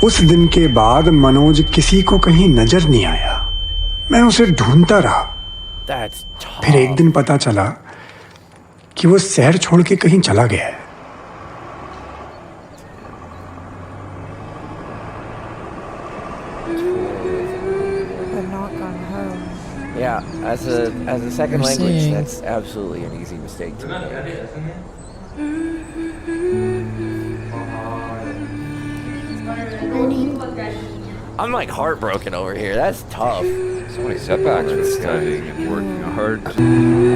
उस दिन के बाद मनोज किसी को कहीं नजर नहीं आया। मैं उसे ढूंढता रहा। फिर एक दिन पता चला कि वो शहर छोड़ के कहीं चला गया है। Yeah, as a second language, that's absolutely an easy mistake to make. I'm like heartbroken over here. That's tough. So many setbacks for studying and working hard.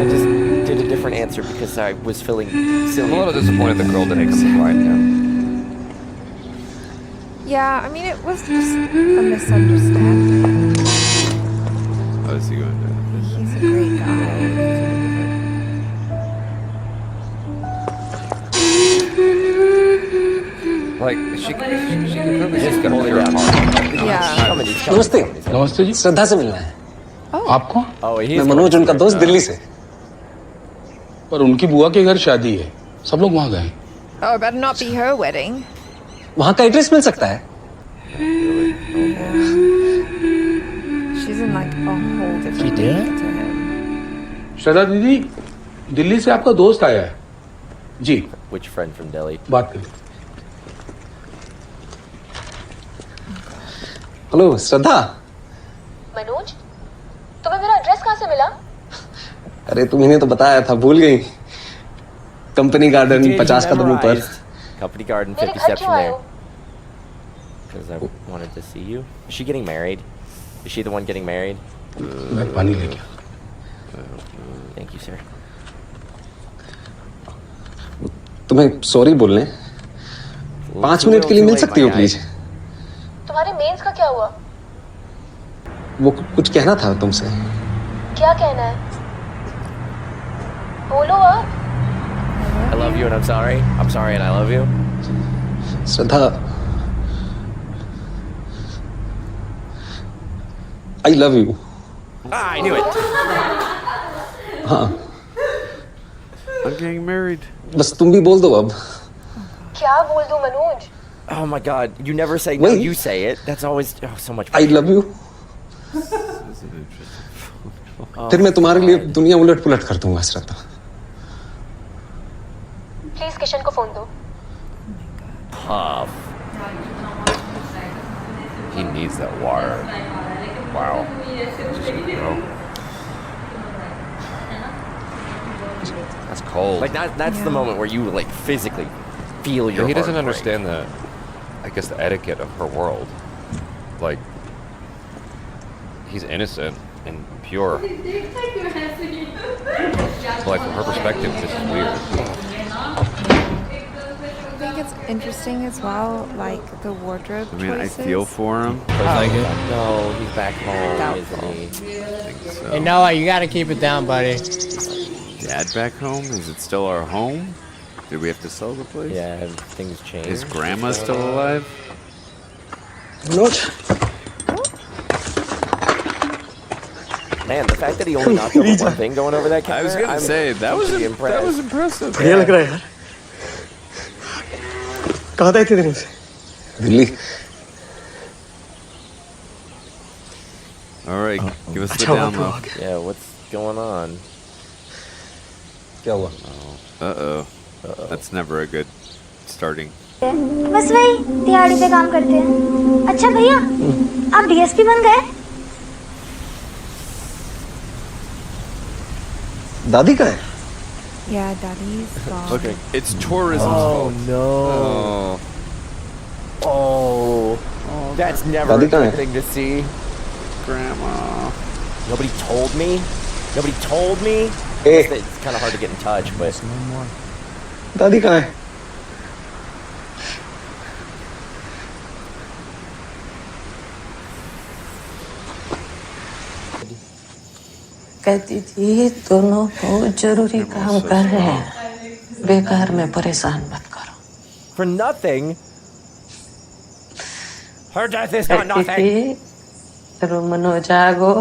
I just did a different answer because I was feeling silly. I'm a little disappointed the girl didn't come to find him. Yeah, I mean, it was just a misunderstanding. How is he going to do He's a great guy. Like, she could clearly just get hold of Yeah. her heart. Yeah. नमस्ते नमस्ते जी। श्रद्धा से मिलना है। आपको? Oh, he's मैं मनोज, उनका दोस्त दिल्ली से। पर उनकी बुआ के घर शादी है, सब लोग वहाँ गए। Oh, it better not be her wedding. वहाँ का एड्रेस मिल सकता है? She's in like a whole different league to him. श्रद्धा दीदी, दिल्ली से आपका दोस्त आया है। जी, Which friend from Delhi? बात करिए। हेलो श्रद्धा। मनोज, तुम्हें मेरा एड्रेस कहाँ से मिला? अरे तुम्हें तो बताया था, भूल गई। कंपनी गार्डन 50 कदम ऊपर। Company Garden, मेरे 50 घर steps क्यों from आए there. हो? Because I wanted to see you. Is she getting married? Is she the one getting married? मैं पानी लेके आता Thank you, sir. तुम्हें सॉरी बोलने 5 मिनट के लिए मिल सकती हो प्लीज? तुम्हारे मेंस का क्या हुआ? वो कुछ कहना था तुमसे। क्या कहना है? बोलो आप। I love you and I'm sorry. I'm sorry and I love you. Shraddha, I love you. Ah, I knew it. हाँ, I'm getting married. बस तुम भी बोल दो अब। क्या बोल दूं Manoj? Oh my God! You never say no. Wait. You say it. That's always so much. I love you. फिर मैं तुम्हारे लिए दुनिया उलट पुलट कर दूंगा श्रद्धा। प्लीज किशन को फोन दो। Tough. He needs that water. Wow. Just gonna go. That's cold. Like that's the moment where you like physically feel your. He doesn't heart understand the, I guess, the etiquette of her world. Like, he's innocent and pure. So, like, from her perspective, this is weird. I think it's interesting as well, like the wardrobe I mean, choices. I feel for him. like it. break. No, he's back home, Doubtful. isn't he? I think so. Hey, Noah, you gotta keep it down, buddy. Dad back home? Is it still our home? Did we have to sell the place? Yeah, have things changed? Is Grandma still alive? Manoj, Man, the fact that he only knocked over one thing going over that counter. I was gonna say that was impressive. बढ़िया लग रहा है यार। कहाँ था इतने दिनों से? Delhi. All right, give us the अच्छा हुआ down तो low. आ गया। Yeah, what's going on? क्या हुआ? Uh-oh. That's never a good starting. बस वही दिहाड़ी पे काम करते हैं। अच्छा भैया, आप डीएसपी बन गए? दादी का है? Yeah, Daddy's gone. Okay, it's tourism. Oh no! Oh, Oh, that's never a Daddy good kहाँ है? thing to see. Grandma. Nobody told me. Nobody told me. Hey. It's kind of hard to get in touch, but दादी कहाँ है? कहती थी दोनों बहुत जरूरी काम कर रहे हैं, बेकार में परेशान मत करो। for nothing. Her death is not कहती nothing. थी रोमनो जागो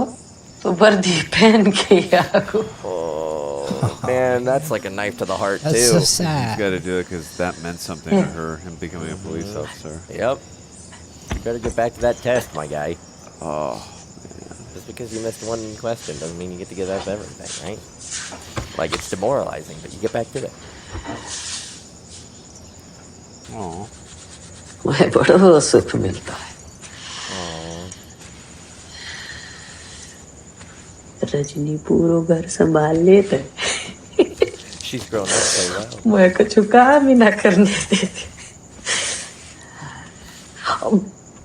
तो वर्दी पहन के आगो। Oh man, that's like a knife to the heart That's too. so He's sad. got to do it because that meant something to her, him becoming a police officer. Yep. You better get back to that test, my guy. Oh. Just because you missed one question doesn't mean you get to get out of everything, right? Like, it's demoralizing, but you get back to it. Oh. मुझे बड़ा सुख मिलता है। रजनी पूरा घर संभाल लेता है। She's grown up so well. मैं कुछ काम ही ना करने देती।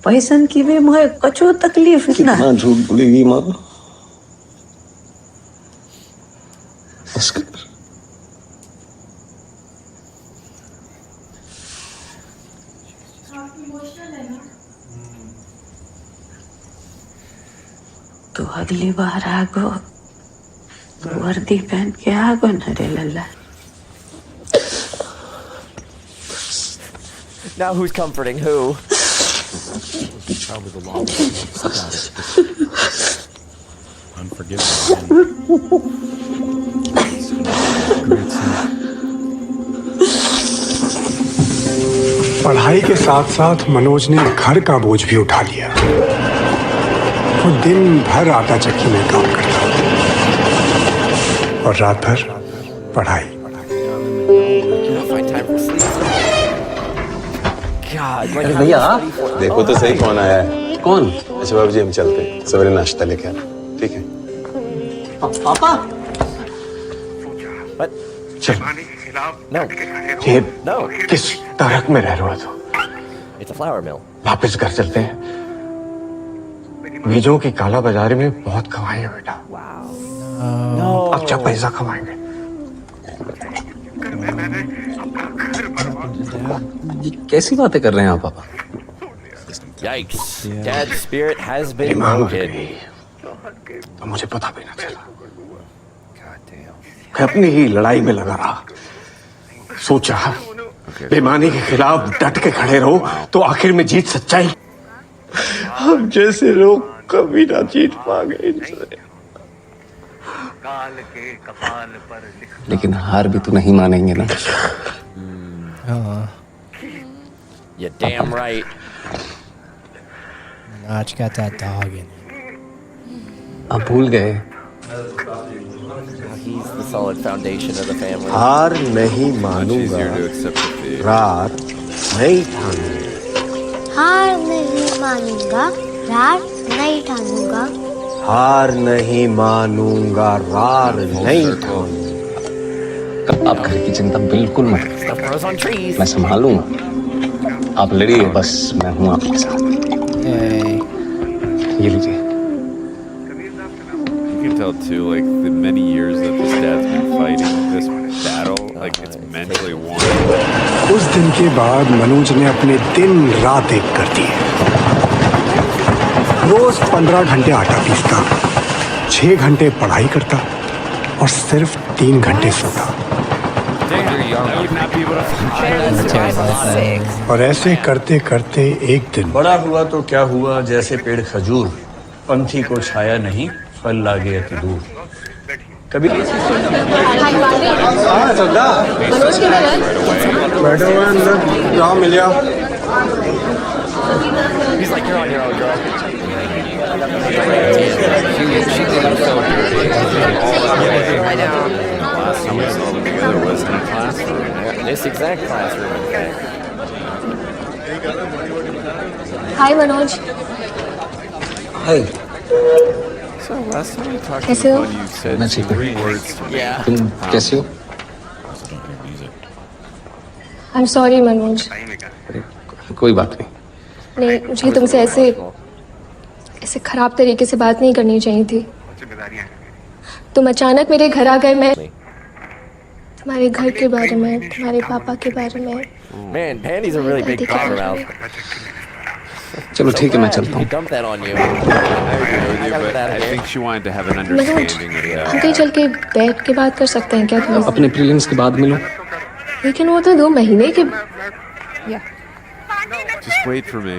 पैसन की भी मुझे कुछ तकलीफ ना। कितना झूठ बोलेगी माँ? बस कर। तो अगली बार आगो वर्दी पहन के आगो न रे लल्ला। Now who's comforting who? Probably the law. Unforgiving. पढ़ाई के साथ साथ मनोज ने घर का बोझ भी उठा लिया। वो दिन भर आटा चक्की में काम करता और रात भर पढ़ाई। अरे भैया देखो तो सही कौन आया है। कौन? अच्छा बाबू जी हम चलते हैं, सवेरे नाश्ता लेके आना, ठीक है? पापा चल No. ये No. किस तारक में रह रहा तू? It's a flour mill. वापस घर चलते हैं। बीजों की काला बाजारी में बहुत कमाएंगे बेटा। No. अच्छा पैसा कमाएंगे। ये कैसी बातें कर रहे हैं आप पापा? Yikes. Dad's spirit has been बीमार हो broken. गई तो मुझे पता भी ना चला। मैं अपनी ही लड़ाई में लगा रहा। सोचा बेईमानी के खिलाफ डट के खड़े रहो तो आखिर में जीत सच्चाई। हम जैसे लोग कभी ना जीत पाएंगे इनसे। लेकिन हार भी तो नहीं मानेंगे ना। You're damn right. Notch got that dog in it. अब भूल गए। He's the solid foundation of the family. हार नहीं मानूंगा, Easier to accept defeat. रात नहीं ठानूंगा। हार नहीं मानूंगा, रार नहीं ठानूंगा। हार नहीं मानूंगा, रार नहीं ठानूंगा। आप घर की चिंता बिल्कुल मत करिए। Stuff grows on trees. मैं संभालूंगा। आप लड़िए, बस मैं हूँ आपके साथ। Hey. ये लीजिए। You can tell too, like the many years that this dad's been fighting this battle, like it's mentally worn. उस दिन के बाद मनोज ने अपने दिन रात एक कर दिए। रोज 15 घंटे आटा पीसता, 6 घंटे पढ़ाई करता और सिर्फ 3 घंटे सोता। और ऐसे करते करते एक दिन बड़ा हुआ तो क्या हुआ, जैसे पेड़ खजूर, पंथी को छाया नहीं, फल लागे अति दूर। कभी बैठे हुए अंदर क्या मिला? He's like, you're on your own, girl. She did it so dirty. I know. Last time we saw them together was in a classroom. Yeah, this exact classroom, in fact. Hi Manoj. Hi. So last time we talked कैसे on हो? the phone, you said मैं ठीक हूँ। 3 words to me. Yeah. तुम कैसे हो? I am sorry Manoj. कोई बात नहीं। नहीं, मुझे तुमसे ऐसे खराब तरीके से बात नहीं करनी चाहिए थी। तुम अचानक मेरे घर आ गए। मैं तुम्हारे घर के बारे में, तुम्हारे पापा के बारे में। Man, Pandy's a really big pottermouth. चलो ठीक है, मैं चलता हूँ। He dumped that on you. I agree with you, but I think she wanted to have an Manoj, understanding of हम that. कहीं चल के बैठ के बात कर सकते हैं क्या प्लीज? अपने प्रीलिम्स के बाद मिलो। लेकिन वो तो 2 महीने के। Just wait for me.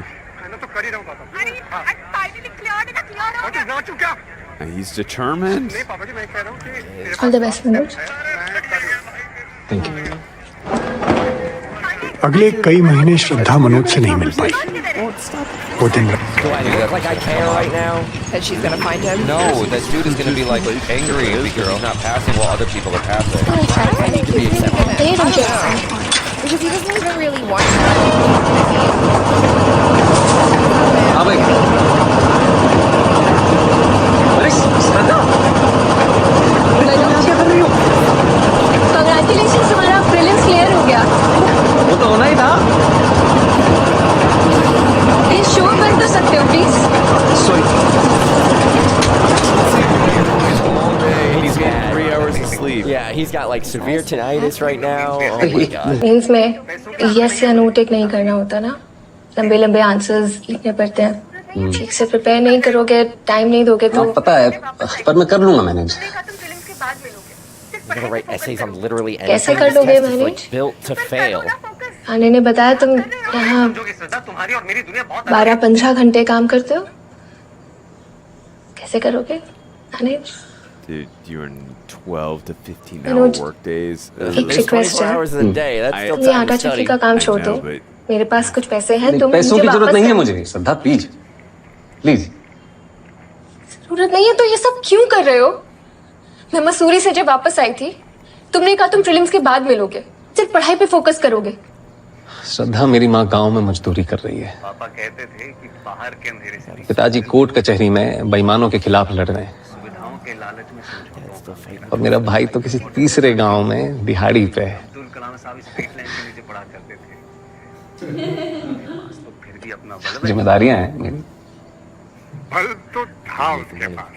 And he's determined. All the best Manoj. Thank you. अगले कई महीने श्रद्धा मनोज से नहीं मिल पाई। वो दिन Do I look like I care right now? That she's gonna find him. No, that dude is gonna be like angry because he's not passing while other people are passing. I need to be accepted. They don't get Because he doesn't even really want her. हाँ भाई। अरे श्रद्धा, क्या कर रही हो? Congratulations, तुम्हारा prelims clear हो गया। वो तो होना ही था। प्लीज शो बंद कर सकते हो please? He's getting 3 hours of sleep. Yeah, he's got like severe tinnitus right now. Oh my god. Mains में यस या नो टेक नहीं करना होता ना, लंबे लंबे आंसर्स लिखने पड़ते हैं। ठीक से प्रिपेयर नहीं करोगे, टाइम नहीं दोगे तो हाँ पता है, पर मैं कर लूंगा manage. I'm gonna write essays on literally कैसे anything. कर This लोगे test is like manage? built to fail. आने ने बताया तुम यहाँ 12-15 घंटे काम करते हो, कैसे करोगे आने? Dude, you're in 12 to 15 You know, hour work days. एक There's रिक्वेस्ट 24 है, hours in a day. That's still अपनी time आटा to चक्की study. का काम छोड़ दो, मेरे पास कुछ पैसे हैं, तुम पैसों मुझे की जरूरत वापस नहीं है कर- मुझे श्रद्धा, प्लीज प्लीज। जरूरत नहीं है तो ये सब क्यों कर रहे हो? मैं मसूरी से जब वापस आई थी, तुमने कहा तुम प्रीलिम्स के बाद मिलोगे, सिर्फ पढ़ाई पे फोकस करोगे। श्रद्धा, मेरी माँ गांव में मजदूरी कर रही है। पापा कहते थे कि बाहर के अंधेरे से पिताजी कोर्ट कचहरी में बेईमानों के खिलाफ लड़ रहे हैं, सुविधाओं के लालच में समझौता। और मेरा भाई तो किसी तीसरे गांव में दिहाड़ी पे है। अब्दुल कलाम साहब स्ट्रीट लाइन के नीचे पढ़ा करते थे। तो फिर भी अपना बल है। जिम्मेदारियां हैं मेरी। बल तो था उसके पास,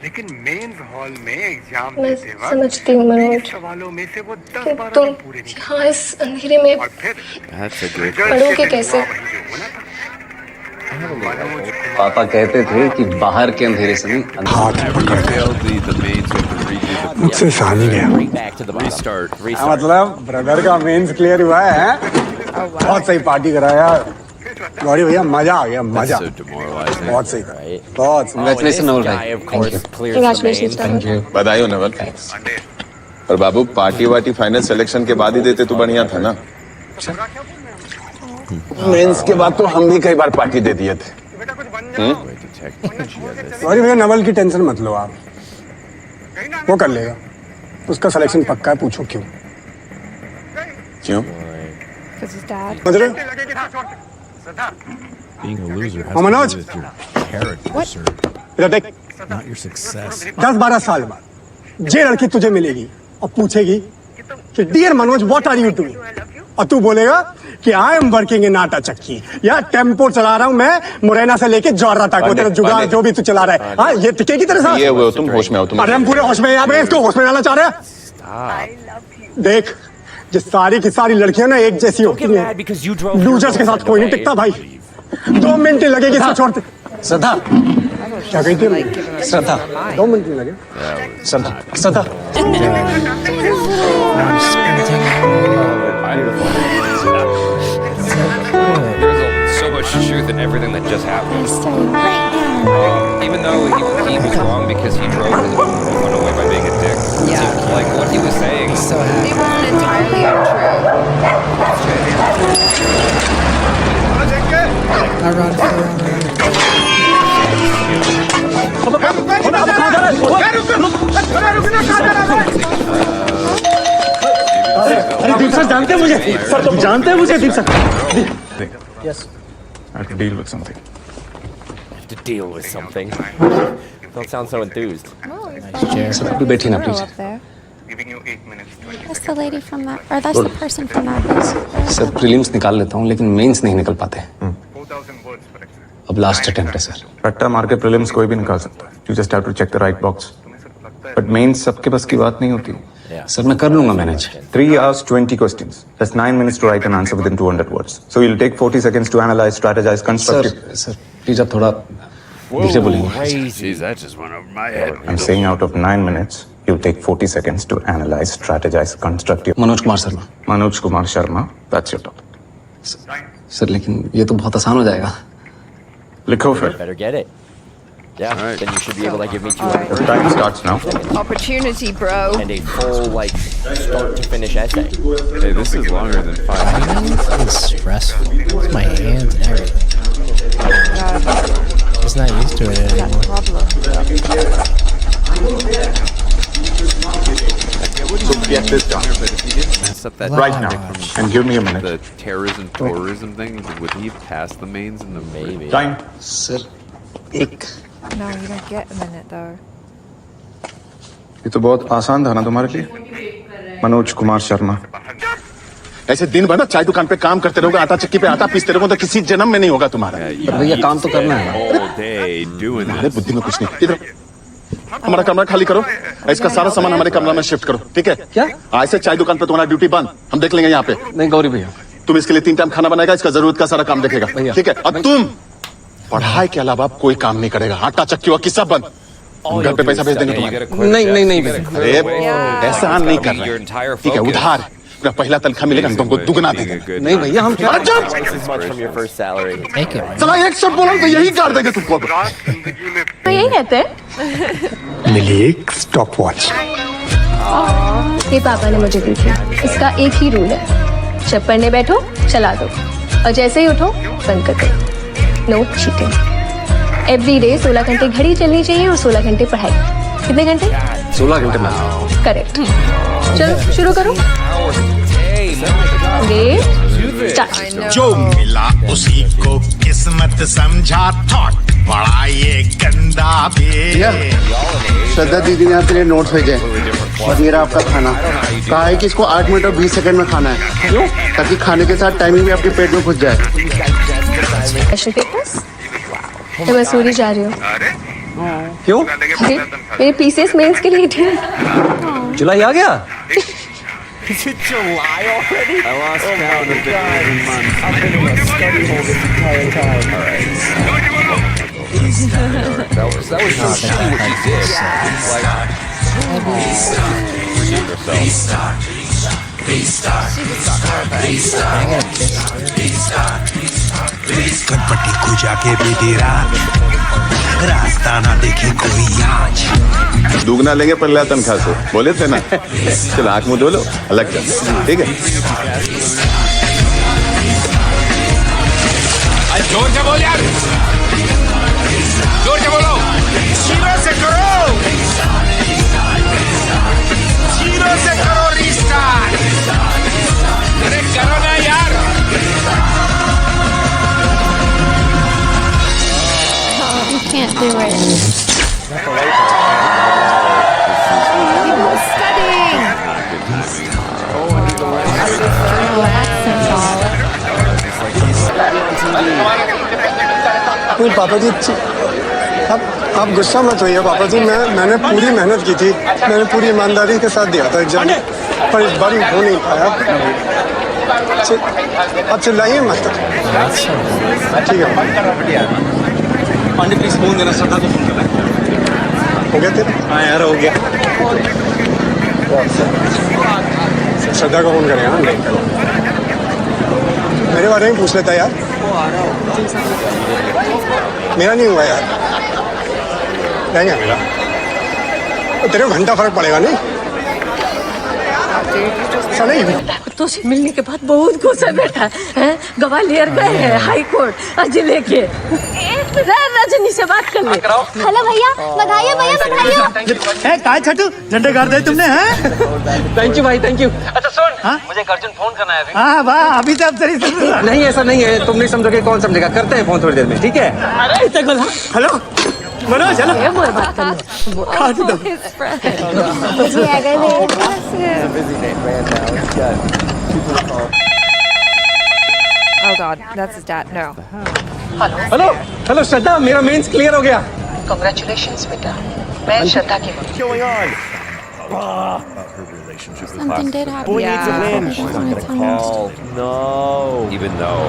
लेकिन मेंस हॉल में एग्जाम मैं देते वक्त समझती हूँ मनोज सवालों में से वो कि 10-12 तुम पूरे नहीं यहाँ इस अंधेरे में और फिर That's a good पढ़ोगे कैसे? पापा कहते थे कि बाहर के अंधेरे से नहीं, हाथ पकड़ के failed the mains with the redo the मुझसे सहा नहीं गया। Right back to the bottom. restart. मतलब ब्रदर का मेंस क्लियर हुआ है, बहुत सही पार्टी कराया गौरी भैया, मजा आ गया, मजा। So demoralizing. बहुत सही, Right. बहुत Oh, and Congratulations, this Noel guy, भाई। of course, clears the Congratulations, main. Noel। बधाई हो नवल। और बाबू पार्टी वार्टी फाइनल सिलेक्शन के बाद ही देते तो बढ़िया था ना। मेंस के बाद तो हम भी कई बार पार्टी दे दिए थे। गौरी भैया, नवल की टेंशन मत लो आप, वो कर लेगा, उसका सिलेक्शन पक्का है, पूछो क्यों? क्यों? Because his dad. समझ रहे हो? Being a loser has Oh, to Manoj. do with your character, sir, इधर देख, not your success. 10-12 साल बाद जे लड़की तुझे मिलेगी और पूछेगी कि dear Manoj what are you doing, और तू बोलेगा कि आई एम वर्किंग इन आटा चक्की या टेम्पो चला रहा हूं मैं मुरैना से लेके जौहरा तक, वो तेरा जुगाड़ जो भी तू चला रहा है, हाँ ये टिकेगी तेरे साथ? ये हुए हो तुम, होश में आओ तुम। अरे हम पूरे होश में, यहाँ पे इसको होश में डालना चाह रहे हैं। देख, ये सारी की सारी लड़कियां ना एक जैसी Don't होती get हैं, mad because you drove your losers के साथ girlfriend कोई नहीं away. टिकता भाई, 2 मिनट ही लगेगी इसको छोड़ते। श्रद्धा, क्या कहती है? Like, giving her श्रद्धा, 2 मिनट नहीं लगे। श्रद्धा, श्रद्धा। There's so much truth in everything that just happened. Even though he was wrong because he drove his woman away by being a dick. Yeah. Like what he was saying. So happy. They weren't entirely untrue. I run for अरे दीप sir जानते हैं मुझे, sir तुम जानते हैं मुझे, दीप sir. I have to deal with something. To deal with something. Don't sound so enthused. अभी बैठी ना please. That's the lady from that, or that's the person from that book. Sir prelims निकाल लेता हूँ लेकिन मेंस नहीं निकल पाते। अब लास्ट अटेम्प्ट है सर। रट्टा मार के प्रीलिम्स कोई भी निकाल सकता है। You just have to check the right box. But mains सबके बस की बात नहीं होती। सर मैं कर लूंगा manage. 3 hours 20 questions. That's 9 minutes to write an answer within 200 words. So you'll take 40 seconds to analyze, strategize, sir constructive. Sir please आप थोड़ा धीरे बोलेंगे। Jeez, that just went over my head. I'm saying out of 9 minutes, you'll take 40 seconds to analyze, strategize, constructive. Manoj Kumar Sharma. Manoj Kumar Sharma, that's your topic. Sir लेकिन ये तो बहुत आसान हो जाएगा। लिखो फिर। Better get it. Yeah, then you should be able to give me 200. Time starts now. Opportunity, bro. And a full, like, start to finish essay. Hey, this is longer than 5 minutes. It's stressful. It's my hands and everything. Just not used to it anymore. So get this done. But if he didn't mess up that Right now. And give me a minute. the tourism thing, would he pass the mains in the Maybe. Time. Sir एक No, you don't get a minute though. ये तो बहुत आसान था ना तुम्हारे लिए मनोज कुमार शर्मा ऐसे दिन भर ना चाय दुकान पे काम करते रहोगे आटा चक्की पे आटा पीसते रहोगे तो किसी जन्म में नहीं होगा तुम्हारा भैया काम तो करना है all day doing अरे this. बुद्धि में कुछ नहीं इधर हमारा कमरा खाली करो इसका सारा सामान हमारे कमरा में शिफ्ट करो ठीक है क्या? आज से चाय दुकान पे तुम्हारा ड्यूटी बंद हम देख लेंगे यहाँ पे नहीं गौरी भैया तुम इसके लिए 3 टाइम खाना बनाएगा इसका जरूरत का सारा काम देखेगा भैया। ठीक है और तुम पढ़ाई के अलावा कोई काम नहीं करेगा आटा चक्की वक्की सब बंद हम घर पे पैसा भेज देंगे Yeah, you तुम्हारे gotta quit नहीं Jeff. नहीं नहीं You gotta भैया clear अरे away. ऐसा नहीं कर Your entire रहे ठीक है focus. उधार अपना पहला तनख्वाह मिलेगा हम तुमको दुगना दे देंगे Good. नहीं भैया हम क्या अरे चुप! Twice as much from your first salary. Take it. चला एक शब्द बोला तो यही कर देंगे तुमको जिंदगी में तो यही कहते हैं मिली एक स्टॉप वॉच ये पापा ने मुझे दी थी इसका एक ही रूल है जब पढ़ने बैठो चला दो और जैसे ही उठो बंद कर दो नो चीटिंग एवरी डे 16 घंटे घड़ी चलनी चाहिए और 16 घंटे पढ़ाई कितने घंटे 16 घंटे में करेक्ट चलो शुरू करो स्टार्ट जो मिला उसी को किस्मत समझा थॉट बड़ा ये गंदा भी श्रद्धा दीदी ने आपके लिए नोट्स भेजे और मेरा आपका खाना कहा है कि इसको 8 मिनट और 20 सेकंड में खाना है क्यों ताकि खाने के साथ टाइमिंग भी आपके पेट में घुस जाए स्पेशल पेपर्स मैं मसूरी जा रही हूँ क्यों अरे मेरे पीसीएस मेंस के लिए थी जुलाई आ गया Is it July already? I lost count of the months. I've been in a study hall this entire time. That was so shitty what you did. Like, redeem yourself. Ganpati को जाके भी तेरा रास्ता ना देखे कोई आज दुगना लेंगे पहला तनख्वाह से बोले थे ना चलो आँख मुंह धो लो अलग चल ठीक है जोर से बोल यार जोर से बोलो जीरो से करो रिस्टार्ट अरे करो ना यार You can't do it. Studying. नहीं पापा जी आप गुस्सा मत होइए पापा जी मैंने पूरी मेहनत की थी मैंने पूरी ईमानदारी के साथ दिया था एग्जाम पर इस बार हो नहीं पाया आप चिल्लाइए मत ठीक है पांडे प्लीज फोन देना श्रद्धा को फोन करना हो गया तेरा हाँ यार हो गया श्रद्धा को फोन करेगा ना नहीं मेरे बारे में पूछ लेता यार मेरा नहीं हुआ यार नहीं है मेरा तो तेरे को घंटा फर्क पड़ेगा नहीं तुझसे मिलने के बाद बहुत गुस्सा बैठा है ग्वालियर गए हैं हाई कोर्ट आज लेके रजनी से बात कर ले हेलो भैया बधाई हो भैया बधाई हो काय छटू झंडे गाड़ दे तुमने हैं थैंक यू भाई थैंक यू अच्छा सुन मुझे एक अर्जेंट फोन करना है अभी हाँ वाह अभी तो अब तेरी नहीं ऐसा नहीं है तुम नहीं समझोगे कौन समझेगा करते हैं फोन थोड़ी देर में ठीक है हेलो मनोज हेलो ये वो बात कर लो काट दो His friend. जी आ गए भैया It's a busy day, man. Now he's got people to call. Oh God, that's his dad. No. Hello hello Shraddha मेरा मेंस क्लियर हो गया कांग्रेचुलेशंस बेटा मैं श्रद्धा की What's going on? Something did happen. Boy needs a Yeah. win. She's not gonna call. No. Even though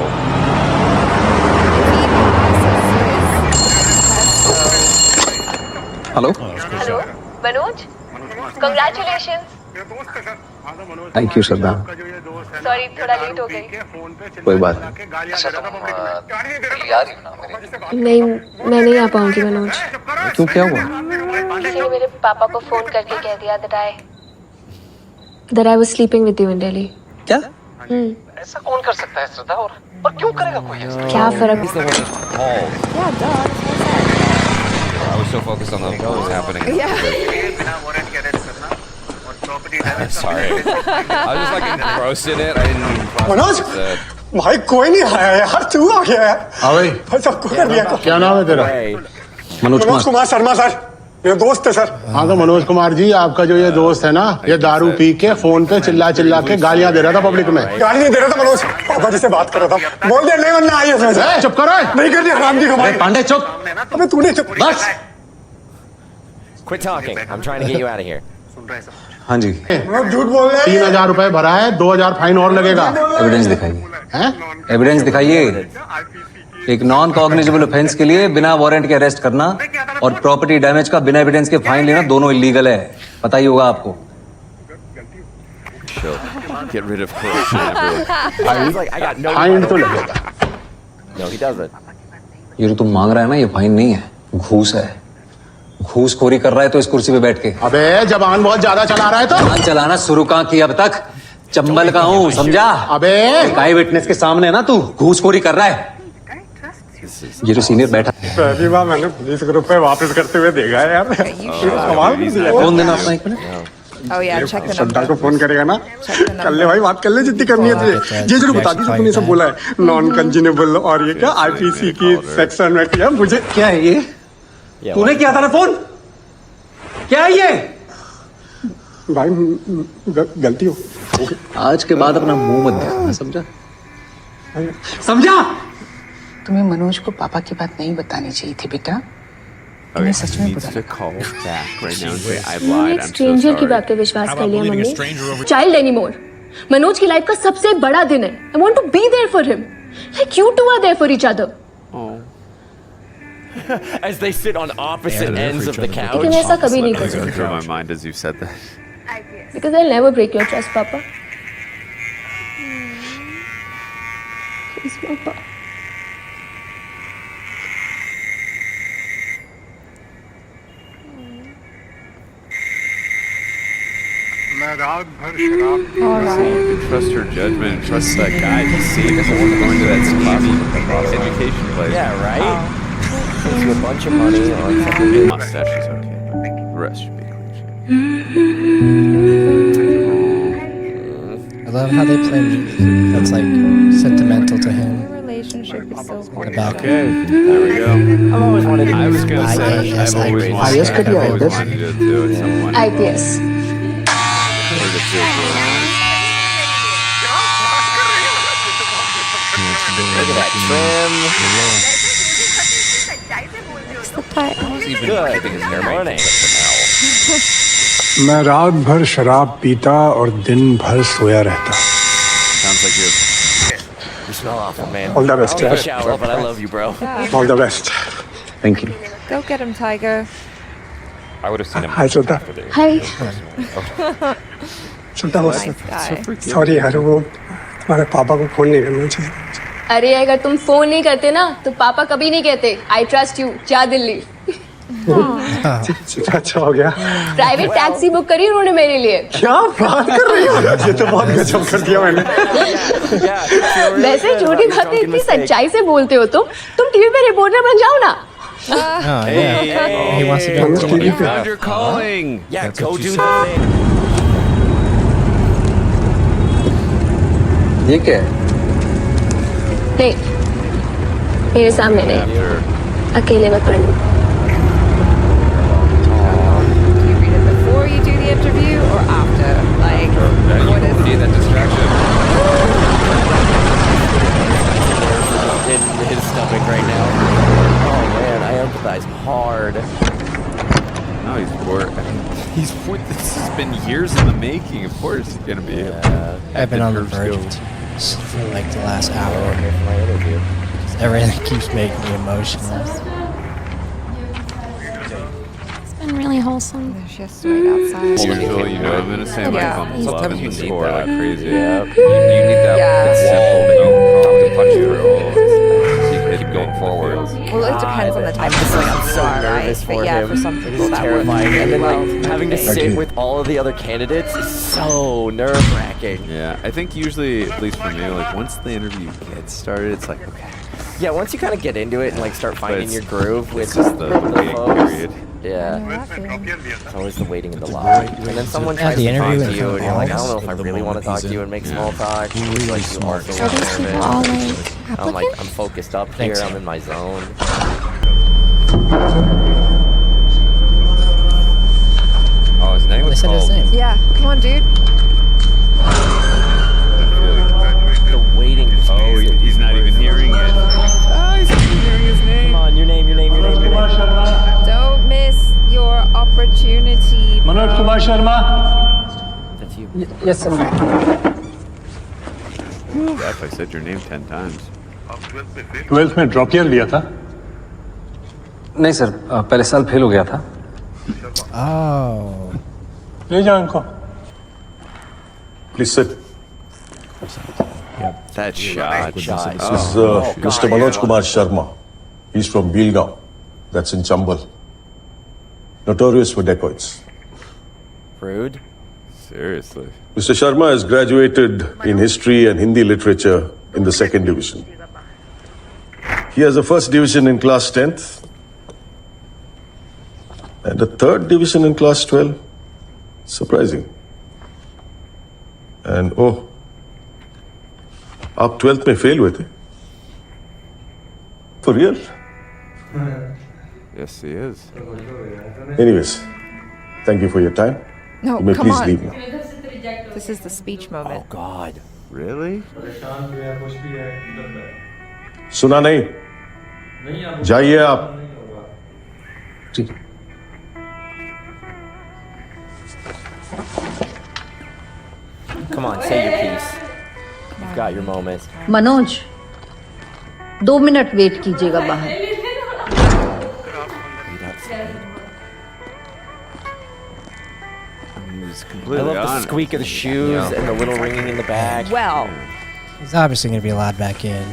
hello hello Manoj congratulation मेरा दोस्त है sir thank you Shraddha. Sorry थोड़ा लेट हो गई। कोई बात नहीं, मैं नहीं आ पाऊंगी मनोज। नहीं। क्यों, क्या हुआ? किसी ने मेरे पापा को फोन करके कह दिया that I was sleeping with you in Delhi. क्या? ऐसा कौन कर सकता है श्रद्धा, और क्यों करेगा कोई ऐसा? क्या फर्क? I was so focused on what was happening. Sorry. I was just like engrossed in it. I didn't Manoj, भाई कोई नहीं आया यार, तू आ गया यार। हाँ भाई, सबको कर दिया। क्या नाम है तेरा? मनोज कुमार शर्मा सर, मेरा दोस्त है सर। हाँ तो मनोज कुमार जी, आपका जो ये दोस्त है ना, ये दारू पी के फोन पे चिल्ला चिल्ला के गालियां दे रहा था पब्लिक में। गाली नहीं दे रहा था मनोज, पापा जी से बात कर रहा था। बोल दे नहीं वरना आई है। चुप करो, नहीं करनी हराम की कमाई। पांडे चुप। अबे तूने चुप बस। Quit talking. I'm trying to get you out of here. हाँ जी, झूठ बोल रहे हैं। 3,000 रुपए भरा है, 2,000 फाइन और लगेगा। एविडेंस दिखाइए। हैं? एविडेंस दिखाइए। एक नॉन कॉग्निजेबल ऑफेंस के लिए बिना वारंट के अरेस्ट करना और प्रॉपर्टी डैमेज का बिना एविडेंस के फाइन लेना दोनों इलीगल है, पता ही होगा आपको। Get rid of corruption, everyone. He's like, I got no. Fine तो लगेगा। No, he doesn't. ये जो तुम मांग रहा है ना, ये फाइन नहीं है, घूस है। घूसखोरी कर रहा है तो इस कुर्सी पे बैठ के। अबे जबान बहुत ज्यादा चला रहा है तो। जबान चलाना शुरू कहाँ किया अब तक? चंबल का हूँ, समझा? अबे गाय विटनेस के सामने ना तू घूसखोरी कर रहा है। ये जो सीनियर बैठा है, पहली बार मैंने पुलिस ग्रुप पे वापस करते हुए देखा है यार। कमाल कर दिया। फोन देना अपना एक minute. Oh yeah, check the Shraddha number. को फोन करेगा ना, कर ले भाई, बात कर ले जितनी करनी है तुझे। ये जरूर बता दी जो तूने सब बोला है, नॉन कंज्यूमेबल और ये क्या आईपीसी की सेक्शन में किया मुझे। क्या है ये? तूने किया था ना फोन? क्या है ये? भाई गलती हो। आज के बाद अपना मुंह मत देखना, समझा? समझा? तुम्हें मनोज को पापा की बात नहीं बतानी चाहिए थी बेटा। Okay, सच he में needs to call back right now and say, I मैंने lied, एक I'm so स्ट्रेंजर की sorry. बात पे विश्वास कर लिया मम्मी। Child anymore. मनोज की लाइफ का सबसे बड़ा दिन है। I want to be there for him. Like you two are there for each other. As they sit on opposite ends of the couch. लेकिन ऐसा कभी नहीं कर Going सकते। through my mind as you said that. Because I'll never break your trust, Papa. Please, Papa. मैं रात भर शराब Trust her judgment and trust that guy. He saved someone going to that ski education place. Yeah, right? Gives you a bunch of money on something. The mustache is okay, but the rest should be clean shaven. I love how they play music that's like sentimental to him. Their relationship is so The gorgeous. back. Okay, there we go. I've always wanted to I was gonna say, IAS, I've always IPS. wanted IAS to का क्या है, do it too at some point. IPS. Or the physical. Look at that trim. Good morning. मैं रात भर शराब पीता और दिन भर सोया रहता। Sounds like you have You smell awful, man. All the best, Take a Dad. shower, but I love you, bro. All the best. Thank you. Go get him, Tiger. I would have seen him Hi, Shraddha. after the Hi. Shraddha Nice guy. Sorry यार, वो तुम्हारे पापा को phone नहीं करना चाहिए। अरे अगर तुम फोन नहीं करते ना तो पापा कभी नहीं कहते आई ट्रस्ट यू, जा दिल्ली। अच्छा हो गया। प्राइवेट टैक्सी बुक करी उन्होंने मेरे लिए। क्या बात कर रही हो? ये तो बहुत गजब कर दिया मैंने। वैसे छोटी बातें इतनी सच्चाई से बोलते हो तुम टीवी पे रिपोर्टर बन जाओ ना। Oh yeah. He wants to be on you TV. found your calling. Yeah, go do the thing. ये क्या है? नहीं, मेरे सामने नहीं, अकेले मत पढ़ना। Do you read it before you do the interview or after? Like, what is See that distraction? In his stomach right now. Oh man, I empathize hard. No, he's bored. I mean, this has been years in the making. Of course, he's gonna be. I've been on the verge of tears for like the last hour. Everything keeps making me emotional. It's been really wholesome. She has to wait outside. Usually, you know, I'm gonna say like Yeah. if I'm Sometimes loving you the need score that. like crazy. Yeah. You need that, Yeah. that simple that you come to punch through. So you keep going forward. Well, it depends on the type of person I'm you so are, right? nervous for But yeah, him. for some This people is that terrifying. works And then well. like having to sit with all of the other candidates is so nerve wracking. Yeah, I think usually, at least for me, like once the interview gets started, it's like okay. Yeah, once you kind of get into it and like start finding it's- your groove with it's just the waiting folks. period. Yeah. It's always the waiting in the line. And then someone Yeah, tries the to talk interview to in you front and you're like, I of don't know all if I the really want to moment talk to he's you in. and make Yeah. small talk. It's like you are so Are these people nervous. all like I'm like, applicants? I'm focused up Thanks. here. I'm in my zone. Oh, his name They was said his called. name. Yeah, come on, dude. The waiting. Just Oh, makes it he's not even hearing it. Oh, he's not even hearing his name. Come on, your name. Don't miss your opportunity. Manoj Kumar Sharma That's you. Yes, sir. If I said your name 10 times. 12th में drop year लिया था नहीं sir पहले साल fail हो गया था Oh. ले जाओ इनको Please sit. That shot. This is Mr. Manoj Kumar Sharma. He's from Bilgaon. That's in Chambal. Notorious for dacoits. Rude. Seriously. Mr. Sharma has graduated in history and Hindi literature in the second division. He has a first division in class 10th and a third division in class 12. Surprising. And oh, आप 12th में fail हुए थे? For real? Yes, he is. Anyways, thank you for your time. No, You may come please on. leave now. This is the speech Oh moment. God. Really? सुना नहीं? जाइए आप. ठीक Come on, say your piece. You've got your moment. Manoj 2 minute wait कीजिएगा बाहर He's I completely love the on it. squeak of the shoes and the little ringing in the back. Well, He's obviously going to be allowed back in.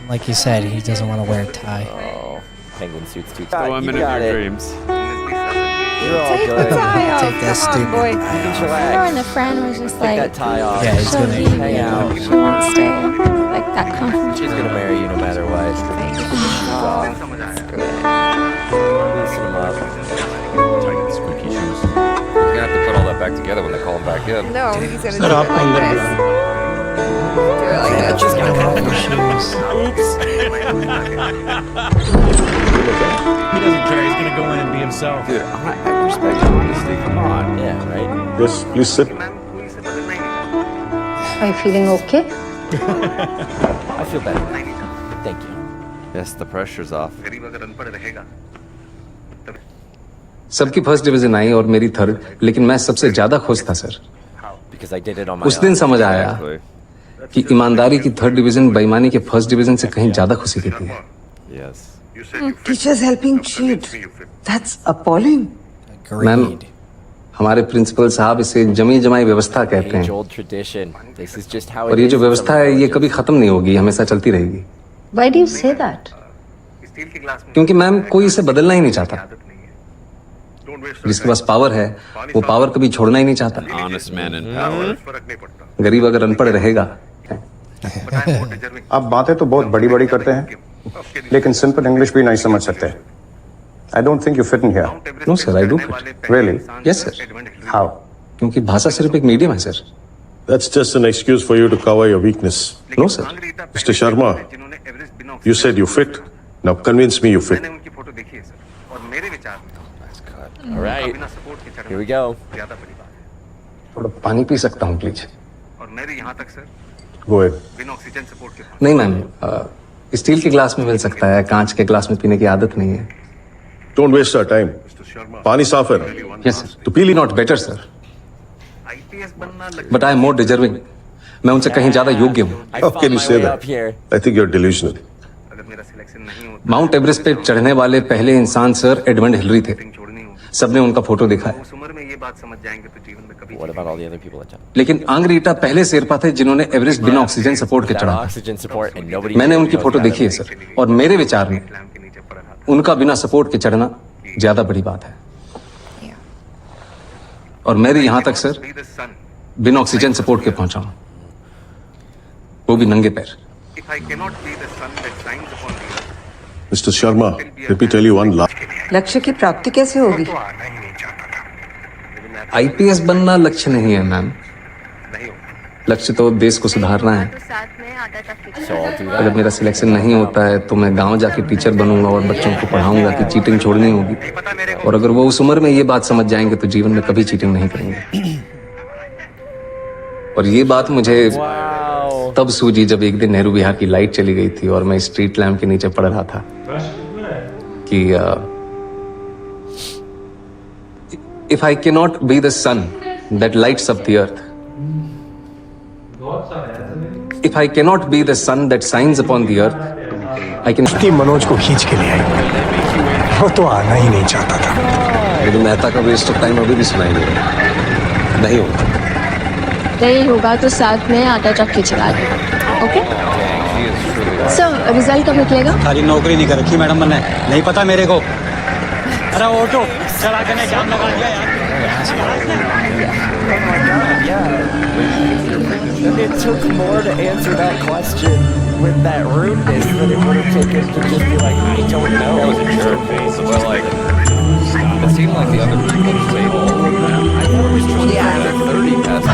Like he said, he doesn't want to wear a tie. Oh, penguin suits too The tight. woman You of got your it. dreams. You're all take the good. tie off. Take that Come on, stupid boy. You can Remember chillax. when the friend was just Take that like, tie off. Yeah, he's she'll gonna leave hang you, out. she won't stay. Like that confidence. She's gonna marry you no matter what. Loosen him up. Squeaky shoes. He's gonna have to put all that back together when they call him back in. No, he's gonna Sir, do आप it कौन like लग this. रहा Do it like this. Just gotta have Your shoes. He doesn't care. He's gonna go in and be himself. Dude, I respect your honesty. Come on. Yeah, right? Yes, please sit. Are you feeling okay? I feel better. Thank you. Yes, the pressure's off. सबकी first division आई और मेरी third लेकिन मैं सबसे ज्यादा खुश था sir Because I did it on my उस दिन own. समझ आया Exactly. कि ईमानदारी की थर्ड डिवीजन बेईमानी के फर्स्ट डिवीजन से कहीं ज्यादा खुशी देती है Yes. Teachers helping cheat. That's appalling. Ma'am Agreed. हमारे प्रिंसिपल साहब इसे जमी जमाई व्यवस्था कहते Age हैं old tradition. This is just how और it ये is जो for व्यवस्था है ये कभी खत्म नहीं होगी हमेशा चलती रहेगी Why do you say that? क्योंकि मैम कोई इसे बदलना ही नहीं चाहता जिसके पास पावर है वो पावर कभी छोड़ना ही नहीं चाहता Honest man in power. गरीब अगर अनपढ़ रहेगा आप बातें तो बहुत बड़ी बड़ी करते हैं लेकिन सिंपल इंग्लिश भी नहीं समझ सकते I don't think you fit in here no sir I do really yes sir how क्योंकि भाषा सिर्फ एक मीडियम है sir That's just an excuse for you to cover your weakness. No sir Mr. Sharma, you said you fit. Now convince me you fit. All right. Here we go. थोड़ा पानी P सकता हूँ please Go ahead. नहीं ma'am steel के glass में मिल सकता है कांच के ग्लास में पीने की आदत नहीं है Don't waste our time. पानी साफ है ना? यस सर टू पी not better sir but I am more deserving मैं उनसे कहीं ज्यादा योग्य हूँ I How fought can you my say way that? up here. I think you're delusional. Mount Everest पे चढ़ने वाले पहले इंसान सर एडमंड हिलरी थे सबने उनका फोटो देखा है। What about all the other people that jumped? लेकिन आंग्रीटा पहले शेरपा थे जिन्होंने एवरेस्ट बिना ऑक्सीजन सपोर्ट के Without चढ़ा। oxygen support and nobody. मैंने उनकी knows फोटो about देखी है it. सर, और मेरे विचार में उनका बिना सपोर्ट के चढ़ना ज्यादा बड़ी बात है। और मैं भी यहां तक सर बिना ऑक्सीजन सपोर्ट के पहुंचा हूं, वो भी नंगे पैर। Mister Sharma, let me tell you one last. लक्ष्य की प्राप्ति कैसे होगी? आईपीएस बनना लक्ष्य नहीं है मैम, लक्ष्य तो देश को सुधारना है। So I'll do अगर that. मेरा सिलेक्शन नहीं होता है तो मैं गांव जाके टीचर बनूंगा और बच्चों को पढ़ाऊंगा कि चीटिंग छोड़नी होगी। और अगर वो उस उम्र में ये बात समझ जाएंगे तो जीवन में कभी चीटिंग नहीं करेंगे। और ये बात मुझे तब सूझी जब एक दिन नेहरू विहार की लाइट चली गई थी और मैं स्ट्रीट लैम्प के नीचे पढ़ रहा था कि if I can not be the sun that lights up the earth, if I cannot be the sun that shines upon the earth, I can. Manoj को खींच के ले आई, वो तो आना ही नहीं चाहता था। लेकिन मेहता का वेस्ट ऑफ टाइम अभी भी सुनाई दे रहा है। नहीं होगा, नहीं होगा तो साथ में आटा चक्की चला दे। ओके सर, रिजल्ट कब निकलेगा? खाली नौकरी नहीं कर रखी मैडम मैंने, नहीं पता मेरे को। अरे ऑटो चला के ने जाम लगा दिया यार। It took more to answer that question with that rudeness than it would have taken to just be like, I don't know. That was a jerk face, but like, it seemed like the other people at the table. I thought it was just 30 past.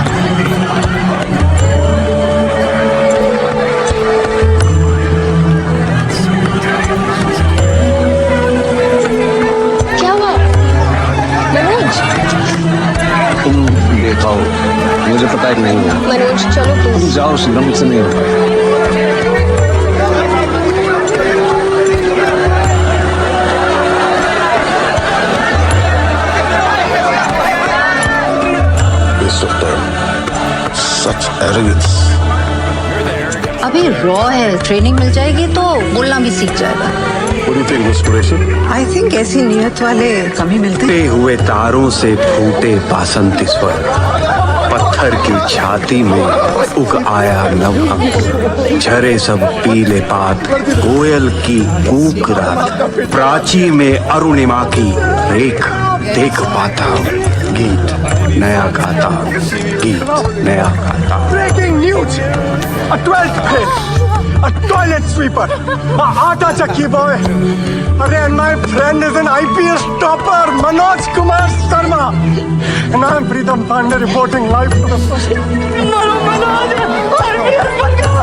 क्या हुआ मनोज? तुम देखाओ, मुझे पता है कि नहीं होगा। मनोज चलो तुम प्लीज। जाओ, शिवम मुझसे नहीं होगा। Such arrogance. अभी रॉ है, ट्रेनिंग मिल जाएगी तो बोलना भी सीख जाएगा। What do you think, Miss Qureshi? I think ऐसी नियत वाले कम ही मिलते हैं। टूटे हुए तारों से फूटे बासंती स्वर, पत्थर की छाती में उग आया नव अंकुर, झरे सब पीले पात, कोयल की कूक रात, प्राची में अरुणिमा की रेख देख पाता, गीत नया गाता, गीत नया गाता। Breaking news, a 12th fail, a toilet sweeper, a aata chakki boy, and my friend is an IPS topper, Manoj Kumar Sharma, and I am Pritam Pandey reporting live to the first. Manoj, IPS बन गया,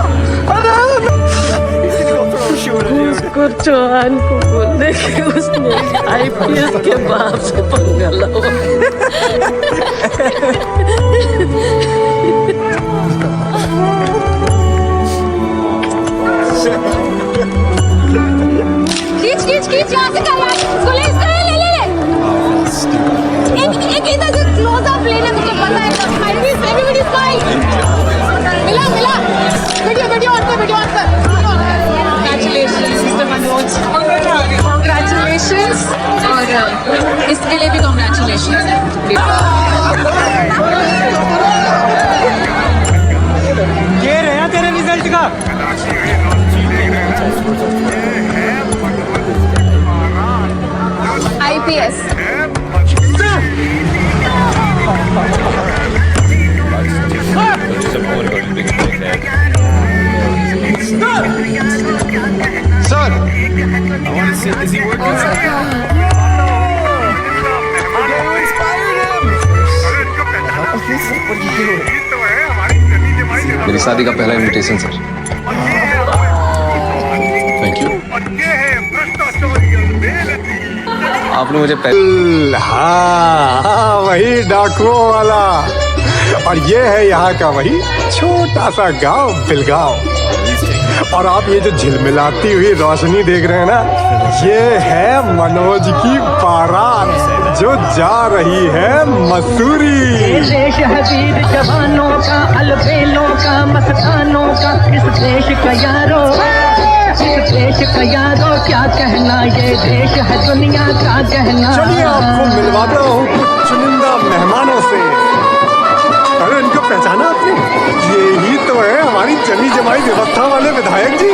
उसको चौहान को बोलने कि उसने IPS के बाप से पंगा लो। खींच खींच खींच यहाँ से कर यार, इसको ले ले। एक इधर से क्लोज अप लेने मुझे पता है सब आईपीएस एवरीबॉडी स्माइल। मिला वीडियो ऑन कर। Congratulations Mr. Manoj, congratulations और इसके लिए भी congratulations। ये रहा तेरे रिजल्ट का। IPS Son! I want to see, is he working? You inspired him! What are you doing? मेरी शादी का पहला इनविटेशन सर। Thank you. आपने मुझे हाँ, वही डाकुओं वाला। और ये है यहाँ का वही छोटा सा गांव बिलगांव। और आप ये जो झिलमिलाती हुई रोशनी देख रहे हैं ना, ये है मनोज की बारात जो जा रही है मसूरी। शहीद जवानों का, अलबेलों का, मस्तानों का, इस देश का यारो देश का यारो क्या कहना, ये देश है दुनिया का कहना। चलिए आपको मिलवाता हूँ कुछ चुनिंदा मेहमानों से। अरे इनको पहचाना आपने? यही तो है हमारी जमी जमाई व्यवस्था वाले विधायक जी।